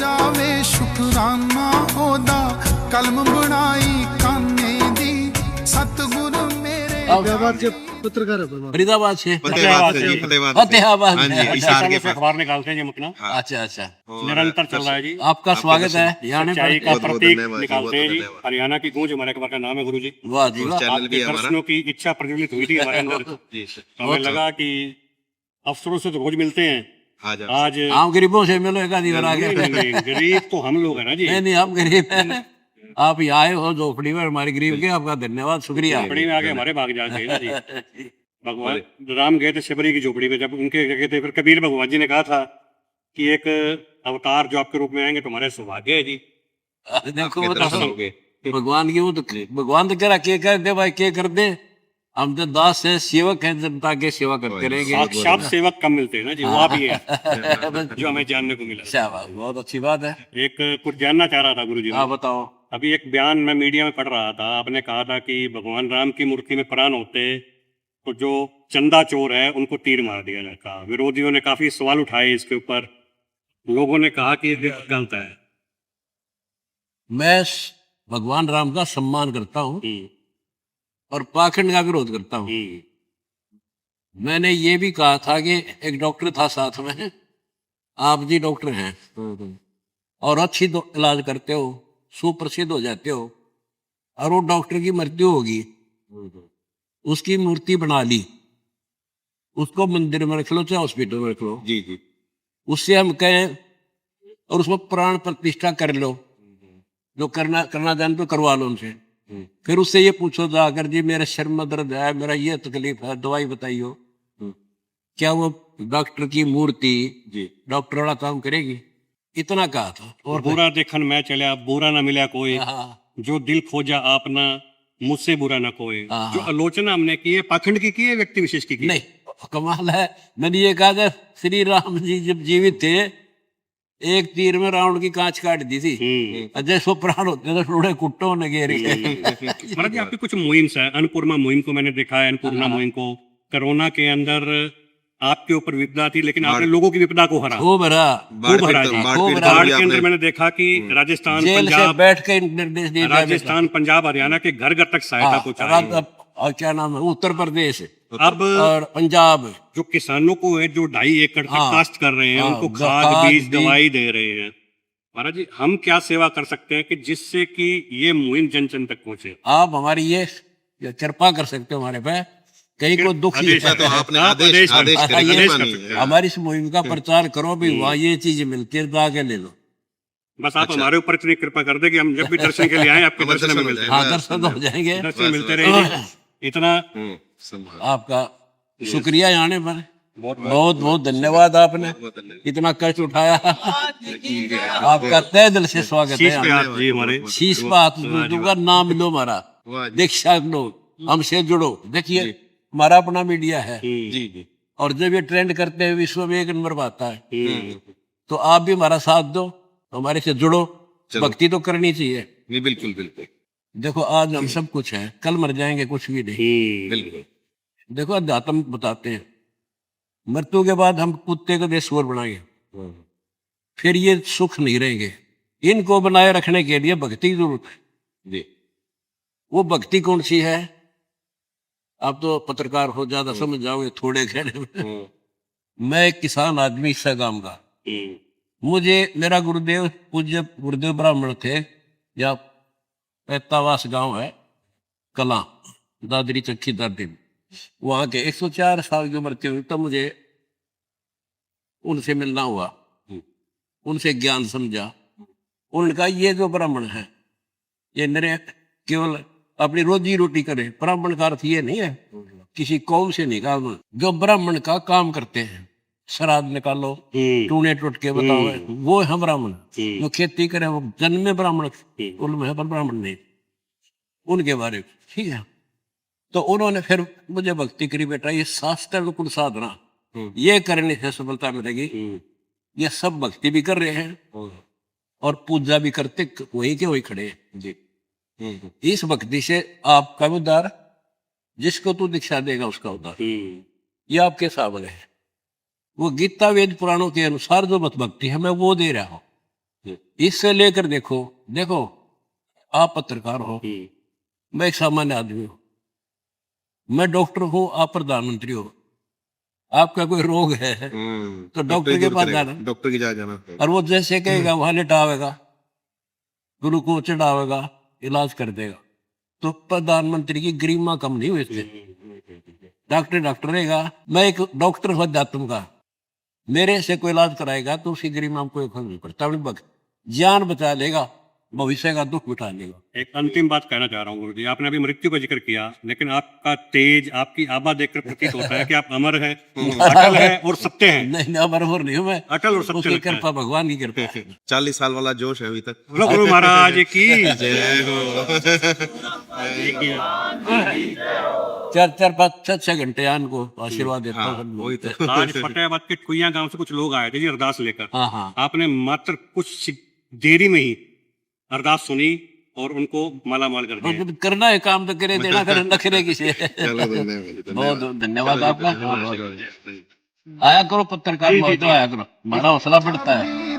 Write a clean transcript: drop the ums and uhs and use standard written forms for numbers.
जावे शुकराना ओदा कलम बनाई काने दी सतगुरु मेरे फरीदाबाद के पत्रकार है फरीदाबाद से फतेहाबाद से जी, फतेहाबाद हाँ जी, से। इशार के से अखबार निकालते हैं जी हम अपना अच्छा अच्छा, निरंतर चल रहा है जी। आपका स्वागत है यहाँ सच्चाई का बहुत बहुत प्रतीक धन्यवाद, निकालते हैं जी। बहुत धन्यवाद। हरियाणा की गूंज हमारे अखबार का नाम है गुरु जी। वाह जी वाह। चैनल भी आपके है हमारा दर्शनों की इच्छा प्रज्वलित हुई थी हमारे अंदर। जी तो हमें लगा कि अफसरों से तो रोज मिलते हैं, आज आज हम गरीबों से मिलो एक आधी बार आगे। नहीं, गरीब तो हम लोग हैं ना जी। नहीं नहीं, हम गरीब हैं, आप यहाँ आए हो झोपड़ी में हमारे गरीब के, आपका धन्यवाद शुक्रिया। झोपड़ी में आगे हमारे भाग जाते हैं ना जी। भगवान राम गए थे शबरी की झोपड़ी में, जब उनके जगह थे फिर कबीर भगवान जी ने कहा था कि एक अवतार जो आपके रूप में आएंगे तुम्हारे सौभाग्य है जी। देखो वो दर्शन तो हो गए। भगवान की, वो तो भगवान तो कह रहा के कर दे भाई, के कर दे, हम तो दास है, सेवक हैं, जनता के सेवा करते रहेंगे। साक्षात सेवक कम मिलते हैं ना जी, वो आप ही है जो हमें जानने को मिला। शाबाश, बहुत अच्छी बात है। एक कुछ जानना चाह रहा था गुरु जी। आप बताओ। अभी एक बयान मैं मीडिया में पढ़ रहा था, आपने कहा था कि भगवान राम की मूर्ति में प्राण होते तो जो चंदा चोर है उनको तीर मार दिया जाता। विरोधियों ने काफी सवाल उठाए इसके ऊपर, लोगों ने कहा कि ये गलत है। मैं भगवान राम का सम्मान करता हूँ और पाखंड का विरोध करता हूँ। मैंने ये भी कहा था कि एक डॉक्टर था साथ में, आप जी डॉक्टर हैं और अच्छी इलाज करते हो, सुप्रसिद्ध हो जाते हो, और वो डॉक्टर की मृत्यु होगी, उसकी मूर्ति बना ली, उसको मंदिर में रख लो चाहे हॉस्पिटल में रख लो, जी जी, उससे हम कहें और उसको प्राण प्रतिष्ठा कर लो, जो करना जान तो करवा लो उनसे। फिर उससे ये पूछो जाकर जी मेरा सिर में दर्द है, मेरा ये तकलीफ है, दवाई बताइयो, क्या वो डॉक्टर की मूर्ति जी डॉक्टर वाला काम करेगी? इतना कहा था। और बुरा देखन मैं चलिया बुरा ना मिला कोई, हाँ, जो दिल खोजा आपना मुझसे बुरा ना कोई। हाँ। जो आलोचना हमने की है पाखंड की है, व्यक्ति विशेष की नहीं कमाल है। मैंने ये कहा था श्री राम जी जब जीवित थे एक तीर में रावण की कांच काट दी थी, अजय सो प्राण होते तो थोड़े कुट्टों ने घेर के। महाराज जी आपकी कुछ मुहिम है, अन्नपूर्णा मुहिम को मैंने देखा है, अन्नपूर्णा मुहिम को। कोरोना के अंदर आपके ऊपर विपदा थी लेकिन आपने लोगों की विपदा को हरा, खूब हरा, खूब हरा जी। खूब बाढ़ के अंदर मैंने देखा कि राजस्थान जेल से पंजाब, बैठ के निर्देश दिए जाते थे। राजस्थान पंजाब हरियाणा के घर घर तक सहायता पहुंचाई। और क्या नाम है, उत्तर प्रदेश अब और पंजाब, जो किसानों को है जो 2.5 एकड़ तक काश्त कर रहे हैं, उनको खाद बीज दवाई दे रहे हैं। महाराज जी हम क्या सेवा कर सकते हैं कि जिससे कि ये मुहिम जन जन तक पहुंचे? आप हमारी ये कृपा कर सकते हो हमारे पे, कहीं को दुखी अच्छा, तो आपने आदेश करें, हमारी इस मुहिम का प्रचार करो भी, वहाँ ये चीज मिलती है, जाके ले लो। बस आप हमारे ऊपर इतनी कृपा कर दे कि हम जब भी दर्शन के लिए आए आपके दर्शन में मिलते हैं, हाँ दर्शन हो जाएंगे, दर्शन मिलते रहेंगे। इतना आपका शुक्रिया आने पर, बहुत बहुत धन्यवाद, आपने इतना कष्ट उठाया, आपका तहे दिल से स्वागत शीश पे है। हाथ जी हमारे, शीश पे हाथ दूंगा, नाम लो हमारा, दीक्षा लो, हमसे जुड़ो। देखिए हमारा अपना मीडिया है जी जी, और जब ये ट्रेंड करते हैं विश्व में 1 नंबर पर आता है, तो आप भी हमारा साथ दो, हमारे से जुड़ो, भक्ति तो करनी चाहिए। नहीं बिल्कुल बिल्कुल देखो आज हम सब कुछ है, कल मर जाएंगे कुछ भी नहीं। बिल्कुल, देखो अध्यात्म बताते हैं मृत्यु के बाद हम कुत्ते को देशवर बनाएंगे, फिर ये सुख नहीं रहेंगे। इनको बनाए रखने के लिए भक्ति की जरूरत है जी। वो भक्ति कौन सी है? आप तो पत्रकार हो, ज्यादा समझ जाओगे थोड़े कहने में। मैं एक किसान आदमी इससे गांव का, मुझे मेरा गुरुदेव पूज्य गुरुदेव ब्राह्मण थे, या पैतावास गांव है कला, दादरी चक्की दादी, वहां के 104 साल की उम्र थी, तब मुझे उनसे मिलना हुआ, उनसे ज्ञान समझा। उन्होंने कहा ये जो ब्राह्मण है ये मेरे केवल अपनी रोजी रोटी करे, ब्राह्मण का अर्थ ये नहीं है किसी कौम से नहीं कहा, जो ब्राह्मण का काम करते हैं, श्राद्ध निकालो, टूने टुटके बताओ, वो है ब्राह्मण। जो खेती करे वो जन्मे ब्राह्मण, उनमें है पर ब्राह्मण नहीं, उनके बारे में। ठीक है, तो उन्होंने फिर मुझे भक्ति करी, बेटा ये शास्त्र कुल साधना, ये करने से सफलता मिलेगी। ये सब भक्ति भी कर रहे हैं और पूजा भी करते, वही के वही खड़े हैं जी। इस भक्ति से आपका उद्धार, जिसको तू दीक्षा देगा उसका उद्धार, ये आपके सामने है। वो गीता वेद पुराणों के अनुसार जो मत भक्ति है मैं वो दे रहा हूँ। इससे लेकर देखो देखो, आप पत्रकार हो, मैं एक सामान्य आदमी हूँ, मैं डॉक्टर हूँ, आप प्रधानमंत्री हो, आपका कोई रोग है तो डॉक्टर के पास जाना, डॉक्टर के जाना। और वो जैसे कहेगा वहां लिटावेगा, ग्लूकोज चढ़ावेगा, इलाज कर देगा। तो प्रधानमंत्री की गरिमा कम नहीं हुई इससे। डॉक्टर रहेगा, मैं एक डॉक्टर हो अध्यात्म, मेरे से कोई इलाज कराएगा तो उसकी गरिमा में कोई फर्क नहीं पड़ता। अपनी जान बचा लेगा, भविष्य का दुख उठा लेगा। एक अंतिम बात कहना चाह रहा हूँ गुरु जी, आपने अभी मृत्यु का जिक्र किया, लेकिन आपका तेज, आपकी आभा देखकर प्रतीत होता है कि आप अमर हैं, अटल हैं और सत्य हैं। नहीं, अमर और नहीं हूं मैं, अटल और सत्य उसकी लगता है। कृपा, भगवान की कृपा। 40 साल वाला जोश है अभी तक। बोलो गुरु महाराज की जय हो। 4-4, 5, 6 घंटे इनको आशीर्वाद देता हूँ सब वही लोग। तो। आज फतेहाबाद के कुइया गांव से कुछ लोग आए थे जी अरदास लेकर। हाँ हाँ, आपने मात्र कुछ देरी में ही अरदास सुनी और उनको मालामाल कर दिया। और करना है काम तो करे, देना करे, नखरे किसे। चलो धन्यवाद। बहुत बहुत धन्यवाद आपका। आया करो पत्रकार महोदय, आया करो, हमारा हौसला बढ़ता है।